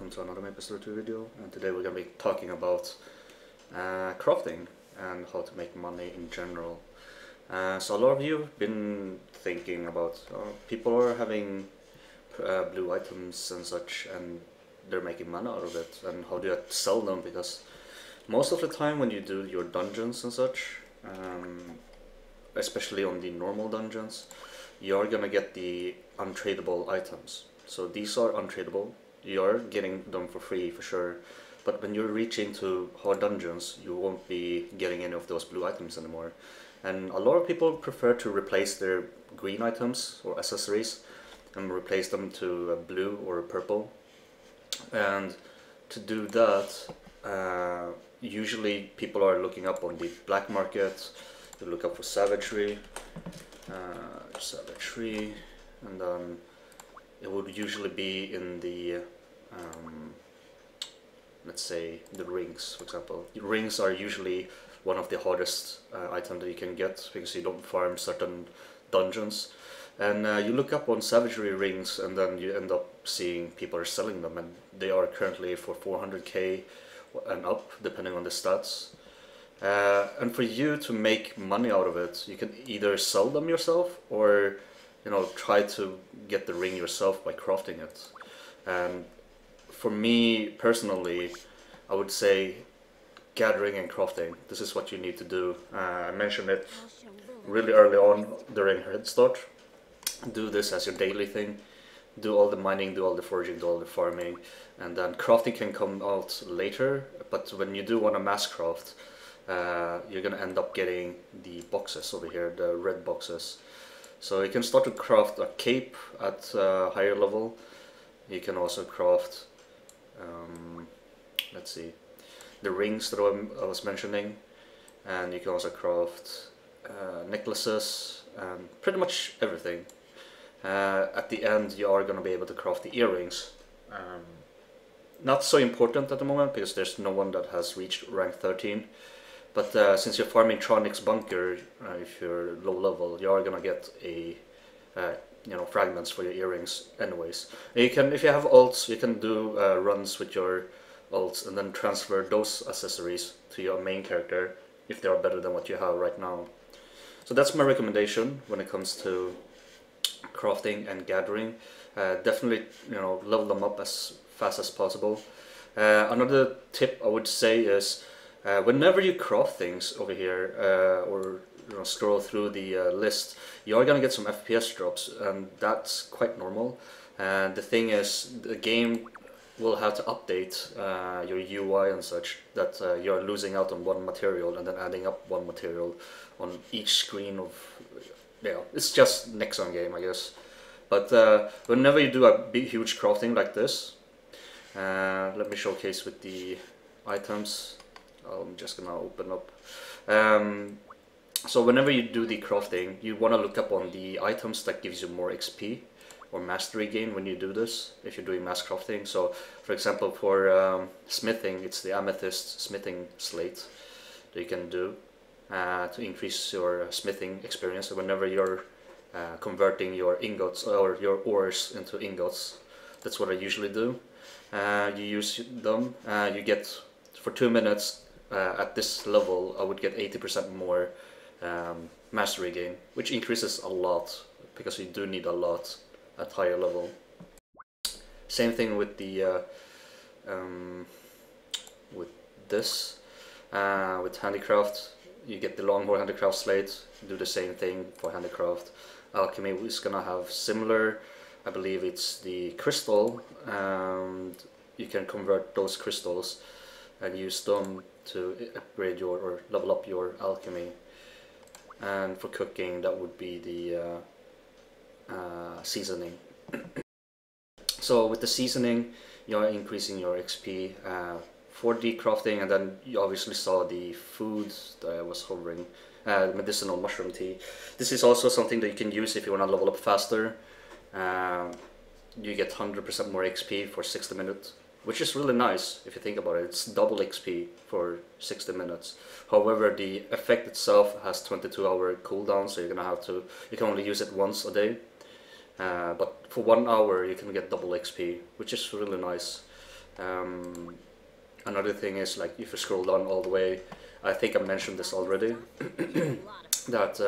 welcome to another Maplestory 2 video, and today we're going to be talking about crafting and how to make money in general. So a lot of you have been thinking about people are having blue items and such, and they're making money out of it, and how do you sell them, because most of the time when you do your dungeons and such, especially on the normal dungeons, you're gonna get the untradeable items. So these are untradeable, you're getting them for free for sure, but when you're reaching to hard dungeons, you won't be getting any of those blue items anymore. And a lot of people prefer to replace their green items or accessories and replace them to blue or purple. And to do that, usually people are looking up on the black market. You look up for savagery, and then it would usually be in the let's say the rings, for example. The rings are usually one of the hardest items that you can get because you don't farm certain dungeons. And you look up on savagery rings, and then you end up seeing people are selling them, and they are currently for 400k and up, depending on the stats. And for you to make money out of it, you can either sell them yourself or try to get the ring yourself by crafting it. And for me personally, I would say gathering and crafting, this is what you need to do. I mentioned it really early on during Head Start. Do this as your daily thing. Do all the mining, do all the foraging, do all the farming, and then crafting can come out later. But when you do want to mass craft, you're gonna end up getting the boxes over here, the red boxes. So you can start to craft a cape at a higher level. You can also craft, let's see, the rings that I was mentioning, and you can also craft necklaces and pretty much everything. At the end, you are going to be able to craft the earrings. Not so important at the moment because there's no one that has reached rank 13. But since you're farming Tonics bunker, if you're low level, you are gonna get a fragments for your earrings anyways. And you can, if you have ults, you can do runs with your ults and then transfer those accessories to your main character if they are better than what you have right now. So that's my recommendation when it comes to crafting and gathering. Definitely, level them up as fast as possible. Another tip I would say is, whenever you craft things over here, or scroll through the list, you are gonna get some FPS drops, and that's quite normal. And the thing is, the game will have to update your UI and such, that you're losing out on one material and then adding up one material on each screen of, it's just Nexon game, I guess. But whenever you do a big huge crafting like this, let me showcase with the items. I'm just gonna open up. So whenever you do the crafting, you want to look up on the items that gives you more XP or mastery gain when you do this, if you're doing mass crafting. So for example, for smithing, it's the amethyst smithing slate that you can do to increase your smithing experience. So whenever you're converting your ingots or your ores into ingots, that's what I usually do. You use them, you get for 2 minutes. At this level, I would get 80% more mastery gain, which increases a lot because you do need a lot at higher level. Same thing with the with this, with handicraft. You get the Longhorn handicraft slate. Do the same thing for handicraft. Alchemy is gonna have similar. I believe it's the crystal, and you can convert those crystals and use them to upgrade your or level up your alchemy. And for cooking, that would be the seasoning. So with the seasoning, you're increasing your XP for the crafting, and then you obviously saw the food that I was hovering, medicinal mushroom tea. This is also something that you can use if you want to level up faster. You get 100% more XP for 60 minutes. Which is really nice if you think about it. It's double XP for 60 minutes. However, the effect itself has 22-hour cooldown, so you can only use it once a day. But for 1 hour you can get double XP, which is really nice. Another thing is, like, if you scroll down all the way, I think I mentioned this already, that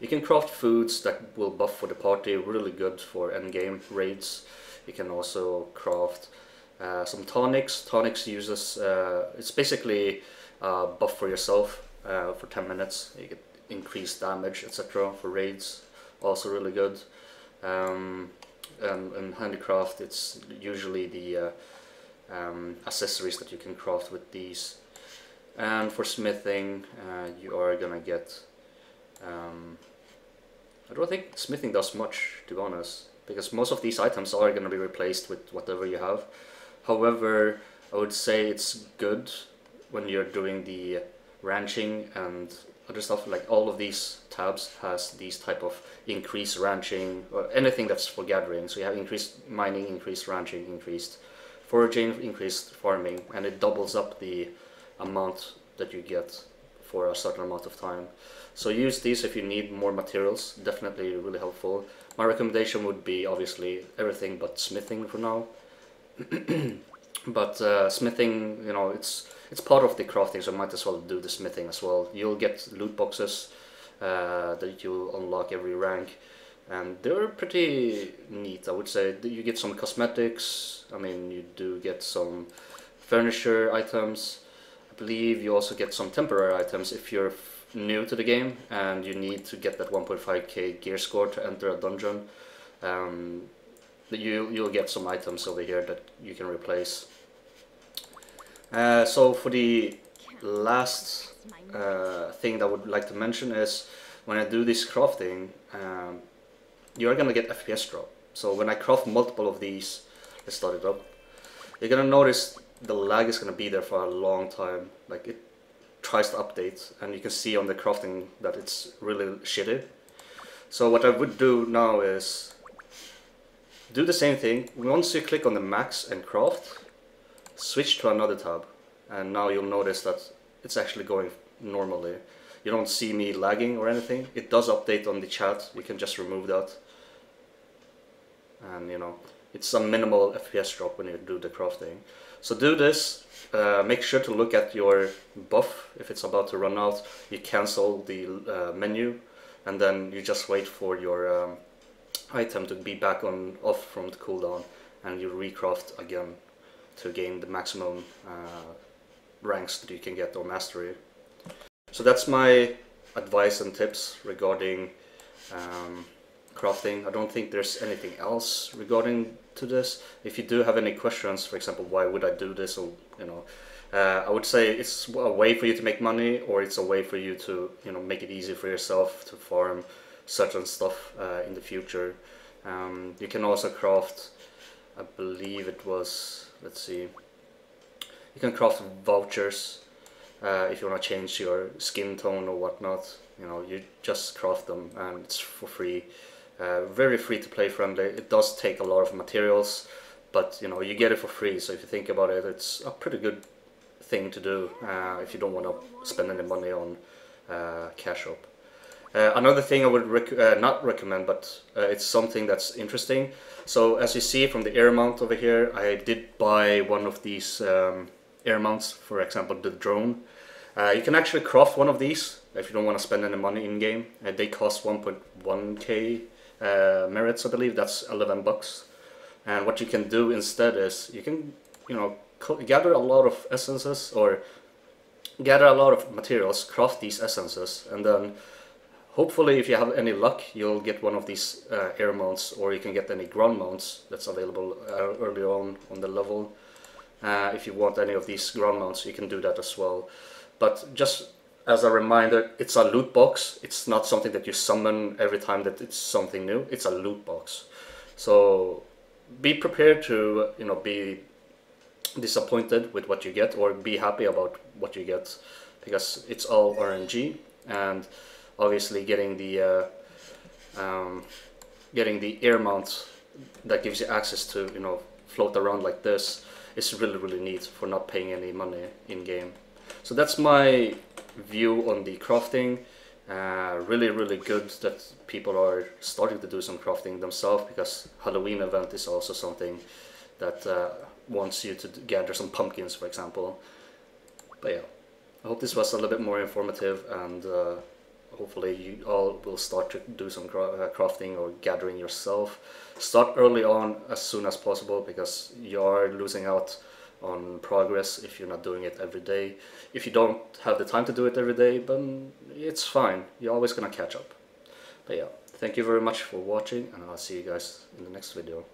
you can craft foods that will buff for the party, really good for endgame raids. You can also craft some tonics. Tonics uses, it's basically buff for yourself for 10 minutes. You get increased damage, etc. for raids, also really good. And in handicraft, it's usually the accessories that you can craft with these. And for smithing, you are gonna get I don't think smithing does much, to be honest, because most of these items are gonna be replaced with whatever you have. However, I would say it's good when you're doing the ranching and other stuff. Like, all of these tabs has these type of increased ranching, or anything that's for gathering. So you have increased mining, increased ranching, increased foraging, increased farming, and it doubles up the amount that you get for a certain amount of time. So use these if you need more materials, definitely really helpful. My recommendation would be obviously everything but smithing for now. But smithing, you know, it's part of the crafting, so might as well do the smithing as well. You'll get loot boxes that you'll unlock every rank, and they're pretty neat, I would say. You get some cosmetics, I mean, you do get some furniture items. I believe you also get some temporary items if you're new to the game and you need to get that 1.5k gear score to enter a dungeon. You'll get some items over here that you can replace. So for the last thing that I would like to mention is, when I do this crafting, you're gonna get FPS drop. So when I craft multiple of these, let's start it up, you're gonna notice the lag is gonna be there for a long time. Like, it tries to update, and you can see on the crafting that it's really shitty. So what I would do now is do the same thing. Once you click on the max and craft, switch to another tab, and now you'll notice that it's actually going normally. You don't see me lagging or anything. It does update on the chat, you can just remove that. And you know, it's a minimal FPS drop when you do the crafting. So do this, make sure to look at your buff. If it's about to run out, you cancel the menu, and then you just wait for your item to be back on off from the cooldown, and you recraft again to gain the maximum ranks that you can get, or mastery. So that's my advice and tips regarding crafting. I don't think there's anything else regarding to this. If you do have any questions, for example, why would I do this, or you know, I would say it's a way for you to make money, or it's a way for you to, you know, make it easy for yourself to farm certain stuff in the future. You can also craft, I believe it was, let's see, you can craft vouchers if you want to change your skin tone or whatnot. You know, you just craft them and it's for free. Very free to play friendly. It does take a lot of materials, but you know, you get it for free. So if you think about it, it's a pretty good thing to do if you don't want to spend any money on cash up. Another thing I would not recommend, but it's something that's interesting. So as you see from the air mount over here, I did buy one of these air mounts, for example the drone. You can actually craft one of these if you don't want to spend any money in game. They cost 1.1k merits, I believe. That's 11 bucks. And what you can do instead is you can, you know, gather a lot of essences, or gather a lot of materials, craft these essences, and then hopefully if you have any luck you'll get one of these air mounts, or you can get any ground mounts that's available earlier on the level. If you want any of these ground mounts, you can do that as well. But just as a reminder, it's a loot box. It's not something that you summon every time that it's something new. It's a loot box. So be prepared to, you know, be disappointed with what you get, or be happy about what you get, because it's all RNG. And obviously getting the air mount that gives you access to, you know, float around like this is really neat for not paying any money in game. So that's my view on the crafting. Really good that people are starting to do some crafting themselves, because Halloween event is also something that wants you to gather some pumpkins, for example. But yeah, I hope this was a little bit more informative, and hopefully you all will start to do some crafting or gathering yourself. Start early on as soon as possible, because you are losing out on progress if you're not doing it every day. If you don't have the time to do it every day, then it's fine. You're always gonna catch up. But yeah, thank you very much for watching, and I'll see you guys in the next video.